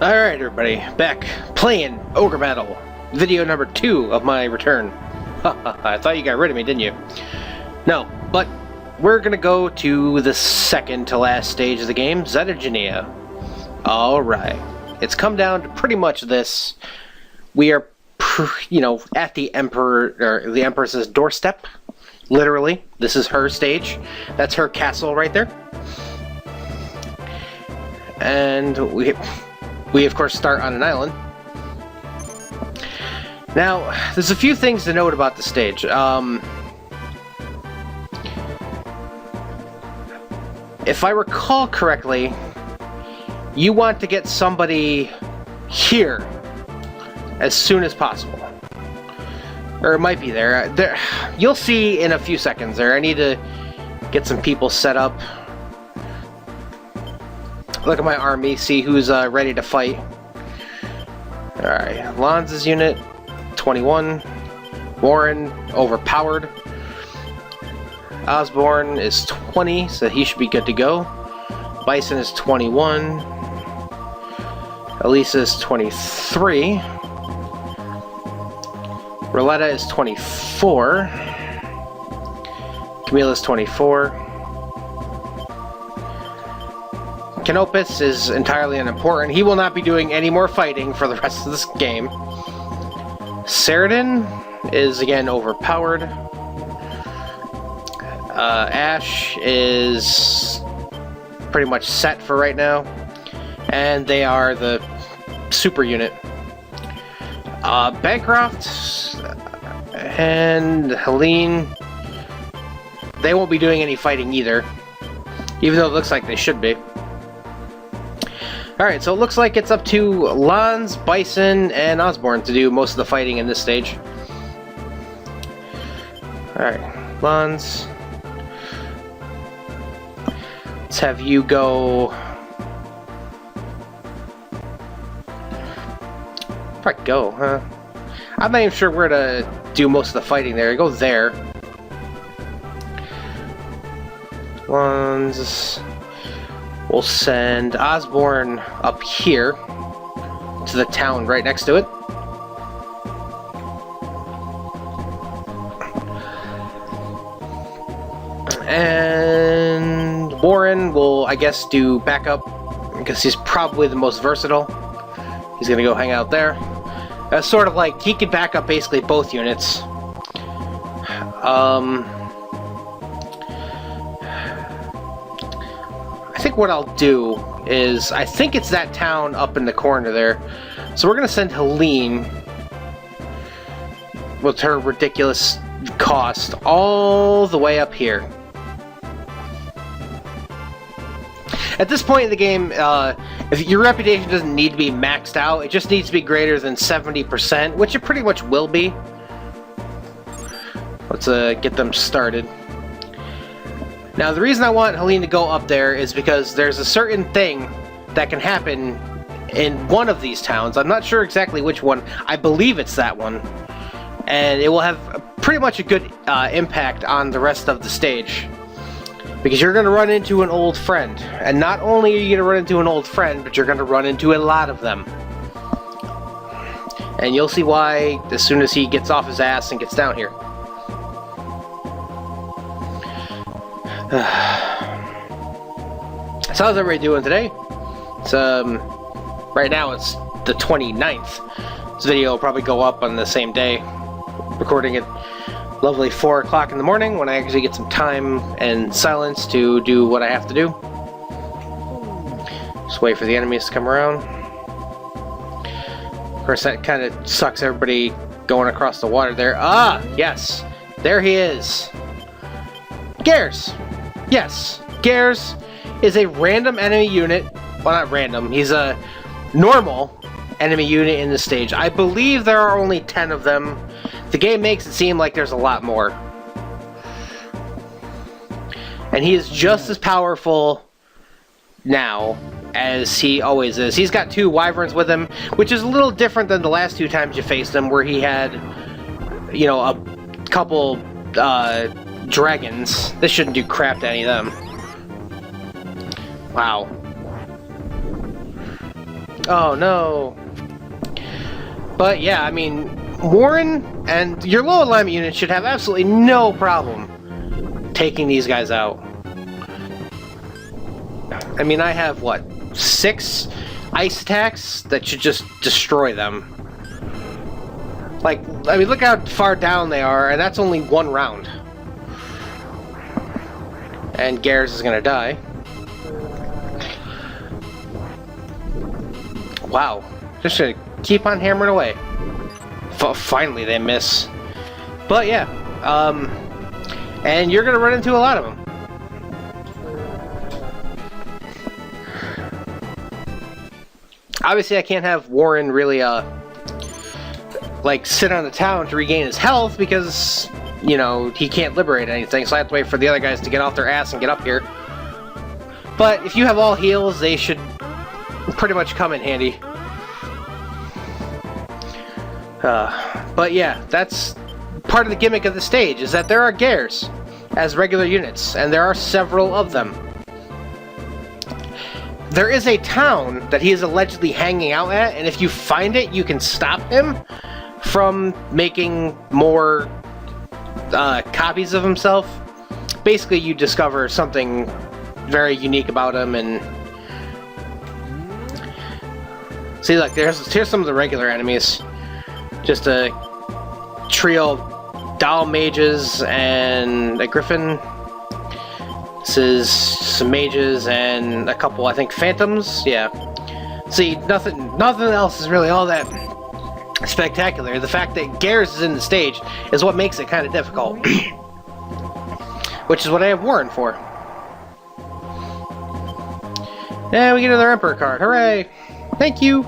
Alright everybody, back playing Ogrebattle, video number 2 of my return. I thought you got rid of me, didn't you? No, but we're gonna go to the second to last stage of the game, Zetagenia. Alright, it's come down to pretty much this. We are, at the Emperor, or the Empress's doorstep, literally. This is her stage. That's her castle right there. And we of course start on an island. Now, there's a few things to note about the stage. If I recall correctly, you want to get somebody here as soon as possible. Or it might be there. You'll see in a few seconds there. I need to get some people set up. Look at my army, see who's ready to fight. Alright, Lanza's unit, 21. Warren, overpowered. Osborne is 20, so he should be good to go. Bison is 21. Elisa is 23. Roletta is 24. Camille is 24. Canopus is entirely unimportant. He will not be doing any more fighting for the rest of this game. Ceridan is again overpowered. Ash is pretty much set for right now. And they are the super unit. Bancroft and Helene, they won't be doing any fighting either. Even though it looks like they should be. Alright, so it looks like it's up to Lans, Bison, and Osborne to do most of the fighting in this stage. Alright, Lans. Let's have you go... Probably go, huh? I'm not even sure where to do most of the fighting there. Go there. Lans... We'll send Osborne up here to the town right next to it. And Warren will, I guess, do backup because he's probably the most versatile. He's gonna go hang out there. Sort of like he could back up basically both units. I think what I'll do is, I think it's that town up in the corner there. So we're going to send Helene with her ridiculous cost all the way up here. At this point in the game, if your reputation doesn't need to be maxed out, it just needs to be greater than 70%, which it pretty much will be. Let's get them started. Now, the reason I want Helene to go up there is because there's a certain thing that can happen in one of these towns. I'm not sure exactly which one. I believe it's that one. And it will have pretty much a good impact on the rest of the stage. Because you're going to run into an old friend. And not only are you going to run into an old friend, but you're going to run into a lot of them. And you'll see why as soon as he gets off his ass and gets down here. So how's everybody doing today? It's right now it's the 29th. This video will probably go up on the same day. Recording it lovely 4 o'clock in the morning when I actually get some time and silence to do what I have to do. Just wait for the enemies to come around. Of course that kind of sucks, everybody going across the water there. Ah, yes, there he is. Gears. Yes, Gears is a random enemy unit. Well, not random. He's a normal enemy unit in the stage. I believe there are only 10 of them. The game makes it seem like there's a lot more. And he is just as powerful now as he always is. He's got 2 wyverns with him, which is a little different than the last 2 times you faced him, where he had, a couple dragons. This shouldn't do crap to any of them. Wow. Oh no. But yeah, I mean, Warren and your low alignment unit should have absolutely no problem taking these guys out. I mean, I have, what, 6 ice attacks that should just destroy them. Like, I mean, look how far down they are, and that's only 1 round. And Garrus is gonna die. Wow. Just gonna keep on hammering away. Finally, they miss. But yeah, and you're gonna run into a lot of them. Obviously, I can't have Warren really, like, sit on the town to regain his health because, you know, he can't liberate anything, so I have to wait for the other guys to get off their ass and get up here. But if you have all heals, they should pretty much come in handy. But yeah, that's part of the gimmick of the stage, is that there are Gers as regular units, and there are several of them. There is a town that he is allegedly hanging out at, and if you find it, you can stop him from making more copies of himself. Basically, you discover something very unique about him, and see, look, here's some of the regular enemies. Just a trio of Doll Mages and a Griffin. This is some Mages and a couple, I think, Phantoms. Yeah. See, nothing else is really all that spectacular. The fact that Garrus is in the stage is what makes it kind of difficult. Which is what I have Warren for. And we get another Emperor card. Hooray! Thank you!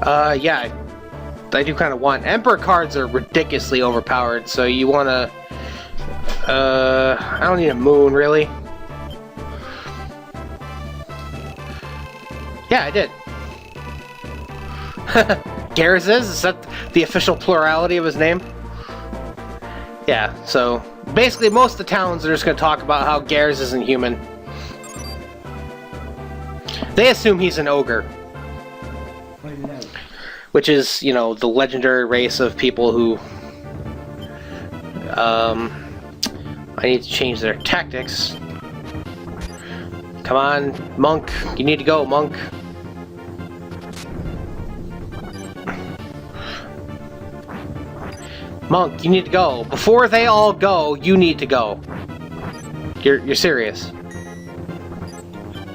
Yeah, I do kind of want... Emperor cards are ridiculously overpowered, so you want to... I don't need a moon, really. Yeah, I did. Garrus is that the official plurality of his name? Yeah, so... Basically, most of the towns are just going to talk about how Garrus isn't human. They assume he's an ogre. Which is, you know, the legendary race of people who... I need to change their tactics. Come on, Monk. You need to go, Monk. Monk, you need to go. Before they all go, you need to go. You're serious.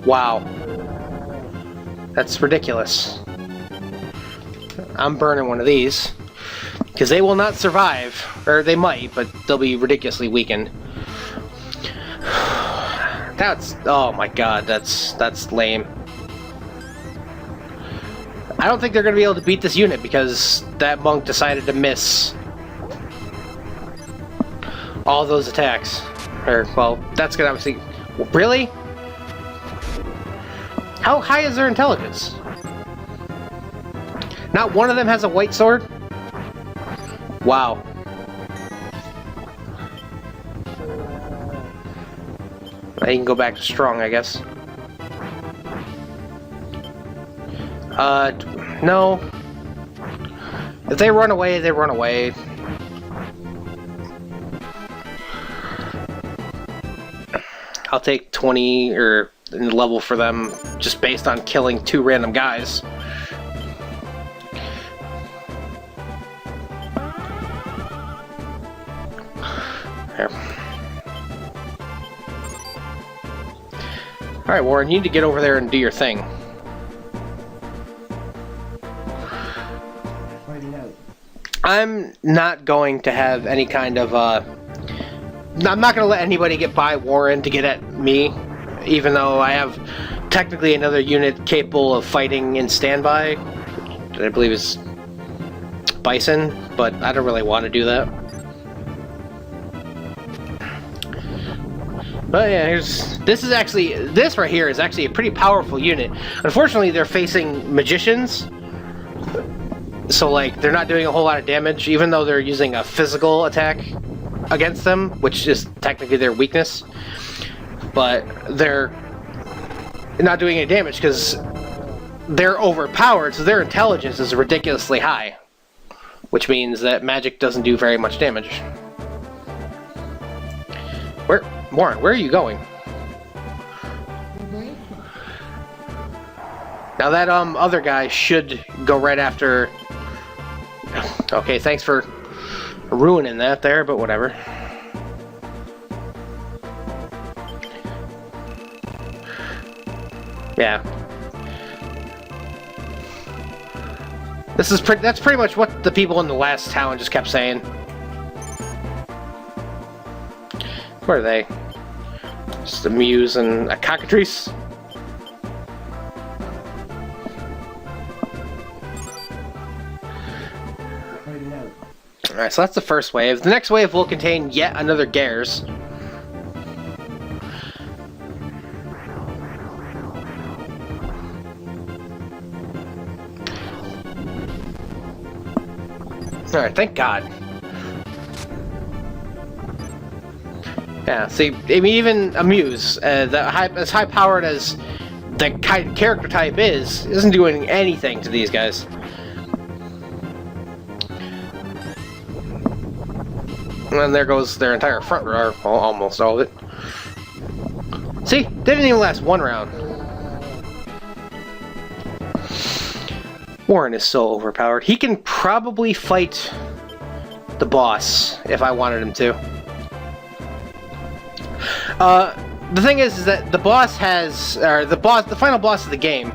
Wow. That's ridiculous. I'm burning one of these. Because they will not survive. Or they might, but they'll be ridiculously weakened. That's... Oh my god, that's lame. I don't think they're going to be able to beat this unit because that monk decided to miss all those attacks. Or, well, that's going to obviously... Really? How high is their intelligence? Not one of them has a white sword? Wow. I can go back to strong, I guess. No. If they run away, they run away. I'll take 20 or level for them just based on killing 2 random guys. Alright, Warren, you need to get over there and do your thing. I'm not going to have any kind of, I'm not going to let anybody get by Warren to get at me, even though I have technically another unit capable of fighting in standby, that I believe is Bison, but I don't really want to do that. But yeah, this right here is actually a pretty powerful unit. Unfortunately, they're facing magicians, so like they're not doing a whole lot of damage, even though they're using a physical attack against them, which is technically their weakness. But they're not doing any damage because they're overpowered, so their intelligence is ridiculously high, which means that magic doesn't do very much damage. Warren, where are you going? Now that other guy should go right after. Okay, thanks for ruining that there, but whatever. Yeah. That's pretty much what the people in the last town just kept saying. Where are they? Just a muse and a cockatrice. Alright, so that's the first wave. The next wave will contain yet another Gares. Alright, thank God. Yeah, see, I mean, even a muse, as high-powered as the character type isn't doing anything to these guys. And there goes their entire front row, well, almost all of it. See, didn't even last one round. Warren is so overpowered. He can probably fight the boss if I wanted him to. The thing is that the boss has, or the final boss of the game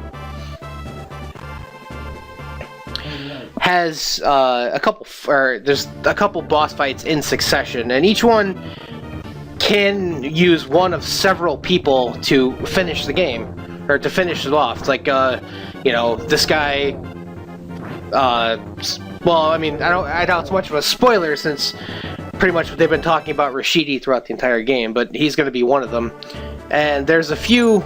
has there's a couple boss fights in succession, and each one can use one of several people to finish the game, or to finish it off. It's like, you know, this guy, well, I mean, I doubt it's much of a spoiler since pretty much they've been talking about Rashidi throughout the entire game, but he's going to be one of them. And there's a few,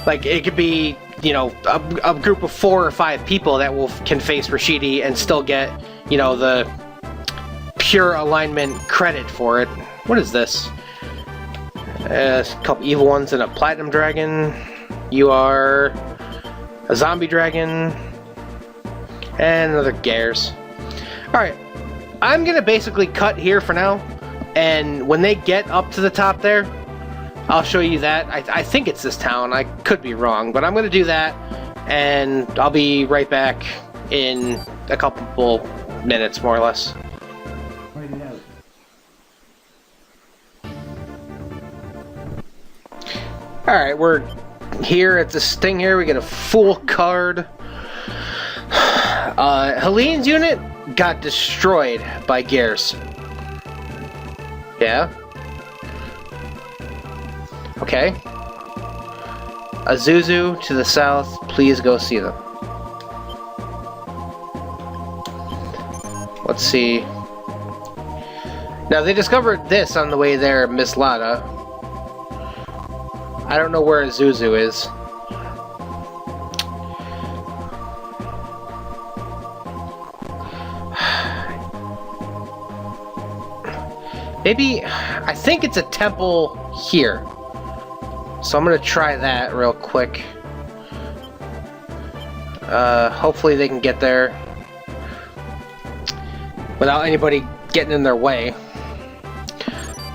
like, it could be, you know, a group of 4 or 5 people that can face Rashidi and still get, you know, the pure alignment credit for it. What is this? A couple evil ones and a platinum dragon. You are a zombie dragon. And another Gares. Alright. I'm gonna basically cut here for now. And when they get up to the top there, I'll show you that. I think it's this town. I could be wrong, but I'm going to do that, and I'll be right back in a couple minutes, more or less. Alright, we're here at this thing here. We get a full card. Helene's unit got destroyed by Gares. Yeah? Okay. Azuzu to the south, please go see them. Let's see. Now, they discovered this on the way there, Miss Lada. I don't know where Azuzu is. Maybe, I think it's a temple here. So I'm going to try that real quick. Hopefully they can get there without anybody getting in their way.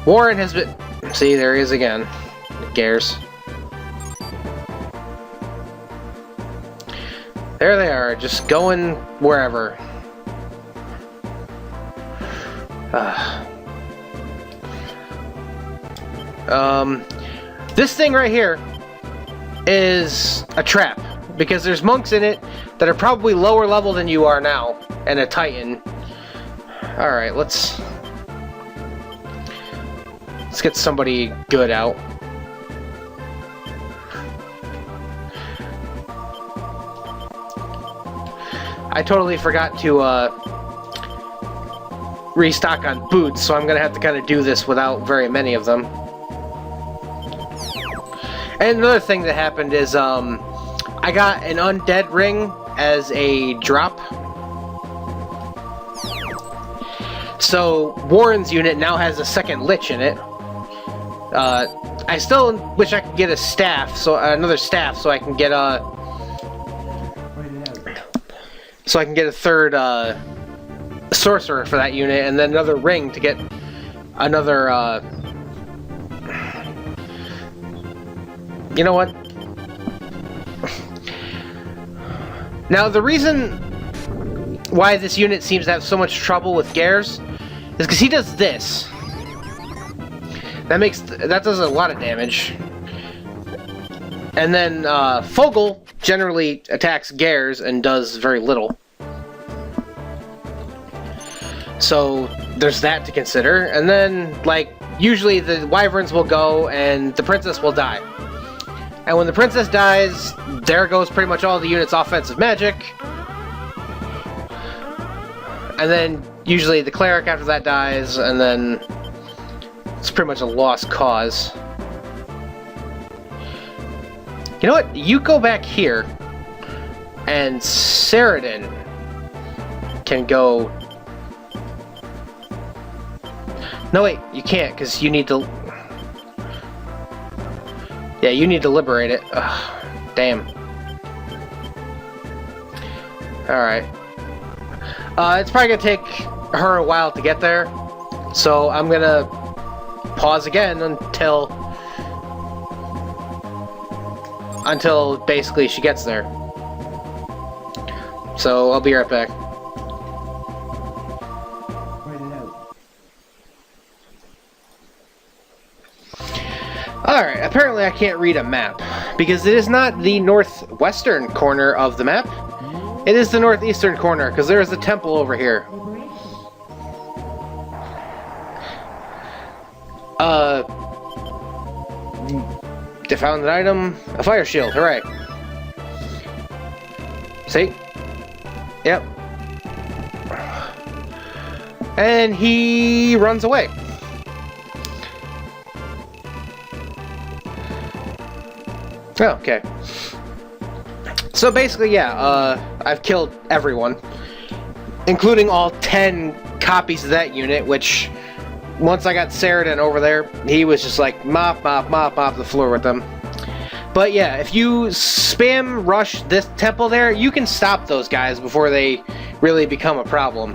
Warren has been... See, there he is again. Gares. There they are, just going wherever. This thing right here is a trap, because there's monks in it that are probably lower level than you are now, and a titan. Alright, let's get somebody good out. I totally forgot to restock on boots, so I'm gonna have to kind of do this without very many of them. And another thing that happened is, I got an undead ring as a drop. So, Warren's unit now has a second lich in it. I still wish I could get a staff, so another staff, so I can get a third sorcerer for that unit, and then another ring to get another. You know what? Now the reason why this unit seems to have so much trouble with Gares is because he does this. That does a lot of damage. And then Fogel generally attacks Gares and does very little. So there's that to consider. And then, like, usually the Wyverns will go and the Princess will die. And when the Princess dies, there goes pretty much all the unit's offensive magic. And then usually the Cleric after that dies, and then it's pretty much a lost cause. You know what? You go back here, and Saradin can go... No, wait, you can't, because you need to... Yeah, you need to liberate it. Ugh, damn. Alright. It's probably gonna take her a while to get there, so I'm gonna pause again until basically she gets there. So I'll be right back. Alright, apparently I can't read a map, because it is not the northwestern corner of the map. It is the northeastern corner, because there is a temple over here. They found an item, a fire shield, hooray. See? Yep. And he runs away. Oh, okay. So basically, yeah, I've killed everyone, including all 10 copies of that unit, which, once I got Saradin over there, he was just like, mop the floor with them. But yeah, if you spam rush this temple there, you can stop those guys before they really become a problem.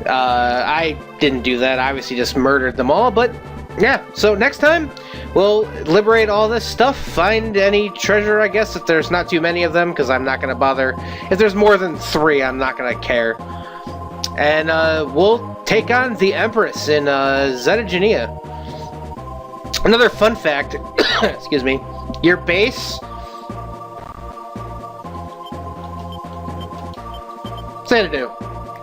I didn't do that, I obviously just murdered them all, but yeah, so next time, we'll liberate all this stuff, find any treasure, I guess, if there's not too many of them, because I'm not going to bother. If there's more than 3, I'm not going to care. And we'll take on the Empress in Zetagenia. Another fun fact, excuse me, your base... Xanadu.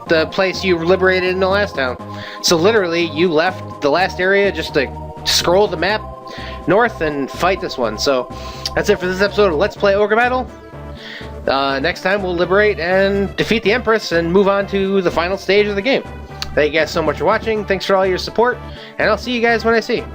The place you liberated in the last town. So literally, you left the last area just to scroll the map north and fight this one. So that's it for this episode of Let's Play Ogrebattle. Next time we'll liberate and defeat the Empress and move on to the final stage of the game. Thank you guys so much for watching. Thanks for all your support, and I'll see you guys when I see you.